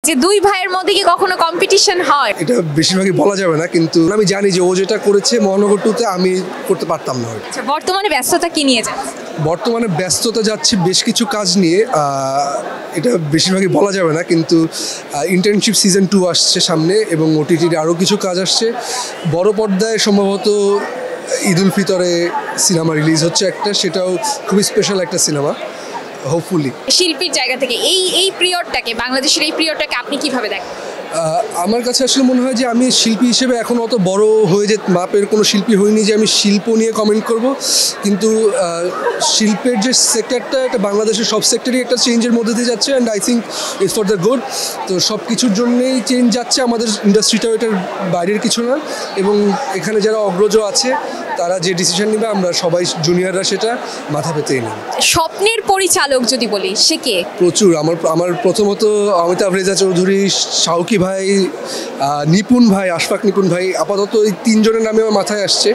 যে দুই ভাইয়ের মধ্যে কি কখনো কম্পিটিশন হয়? এটা বেশিরভাগই বলা যাবে না, কিন্তু আমি জানি যে ও যেটা করেছে মহানগর টুতে আমি করতে পারতাম না হয়তো। আচ্ছা, বর্তমানে ব্যস্ততা কি নিয়ে যাচ্ছে? বর্তমানে ব্যস্ততা যাচ্ছে বেশ কিছু কাজ নিয়ে, এটা বেশিরভাগই বলা যাবে না, কিন্তু ইন্টার্নশিপ সিজন 2 আসছে সামনে এবং ওটিটির আরও কিছু কাজ আসছে। বড় পর্দায় সম্ভবত ঈদ উল ফিতরে সিনেমা রিলিজ হচ্ছে একটা, সেটাও খুবই স্পেশাল একটা সিনেমা, হোপফুলি। শিল্পীর জায়গা থেকে এই পিরিয়ডটাকে, বাংলাদেশের এই পিরিয়ডটাকে আপনি কিভাবে দেখেন? আমার কাছে আসলে মনে হয় যে আমি শিল্পী হিসেবে এখন অত বড় হয়ে যে মাপের কোনো শিল্পী হইনি যে আমি শিল্প নিয়ে কমেন্ট করব, কিন্তু শিল্পের যে সেক্টরটা, এটা বাংলাদেশের সব সেক্টরই একটা চেঞ্জের মধ্যে দিয়ে যাচ্ছে, and I think it's for the good. তো সব কিছুর জন্যেই চেঞ্জ যাচ্ছে, আমাদের ইন্ডাস্ট্রিটাও এটার বাইরের কিছু না, এবং এখানে যারা অগ্রজ আছে তারা যে ডিসিশন নেবে আমরা সবাই জুনিয়ররা সেটা মাথা পেতেই নেব। স্বপ্নের পরিচালক যদি বলি, সে কে? প্রচুর। আমার প্রথমত অমিতাভ রেজা চৌধুরী, শাওকি ভাই, নিপুণ ভাই, আশফাক নিপুণ ভাই, আপাতত এই তিনজনের নামে আমার মাথায় আসছে।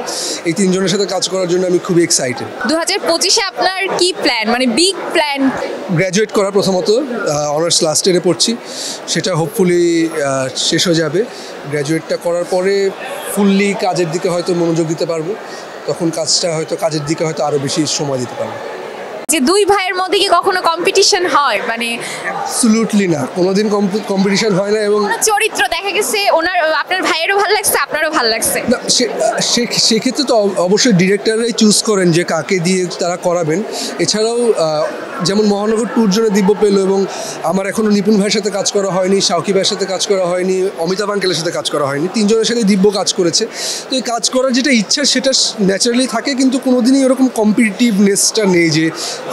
এই তিনজনের সাথে কাজ করার জন্য আমি খুবই এক্সাইটেড। 2025-এ আপনার কি প্ল্যান, মানে বিগ প্ল্যান? গ্র্যাজুয়েট করা প্রথমত, অনার্স লাস্ট ইয়ারে পড়ছি, সেটা হোপফুলি শেষ হয়ে যাবে। গ্র্যাজুয়েটটা করার পরে ফুললি কাজের দিকে হয়তো মনোযোগ দিতে পারবো, তখন কাজের দিকে হয়তো আরও বেশি সময় দিতে পারবো। যে দুই ভাইয়ের মধ্যে কি কখনো কম্পিটিশন হয়? মানে অ্যাবসলিউটলি না, কোনোদিন কম্পিটিশন হয় না। এবং চরিত্র দেখা গেছে ওনার, আপনার ভাইয়েরও ভালো লাগছে, আপনারও ভালো লাগছে, না, সেক্ষেত্রে তো অবশ্যই ডিরেক্টররাই চুজ করেন যে কাকে দিয়ে তারা করাবেন। এছাড়াও যেমন মহানগর ট্যুর জন্য দিব্য পেল, এবং আমার এখনও নিপুণ ভাইয়ের সাথে কাজ করা হয়নি, শাওকি ভাইয়ের সাথে কাজ করা হয়নি, অমিতাভ আঙ্কেলের সাথে কাজ করা হয়নি, তিনজনের সাথে দিব্য কাজ করেছে। তো এই কাজ করার যেটা ইচ্ছা সেটা ন্যাচারালি থাকে, কিন্তু কোনোদিনই এরকম কম্পিটিটিভনেসটা নেই যে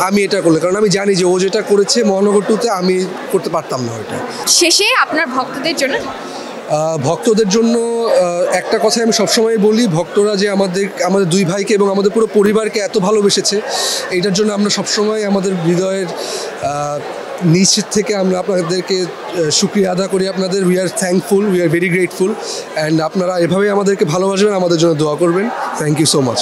আমি এটা করলে, কারণ আমি জানি যে ও যেটা করেছে মহানগর টুতে আমি করতে পারতাম না ওইটা। শেষে আপনার ভক্তদের জন্য? ভক্তদের জন্য একটা কথাই আমি সবসময় বলি, ভক্তরা যে আমাদের দুই ভাইকে এবং আমাদের পুরো পরিবারকে এত ভালোবেসেছে, এইটার জন্য আমরা সবসময় আমাদের হৃদয়ের নিচ থেকে আমরা আপনাদেরকে শুকরিয়া আদা করি। আপনাদের we are thankful, we are very grateful, and আপনারা এভাবেই আমাদেরকে ভালোবাসবেন, আমাদের জন্য দোয়া করবেন। Thank you so much.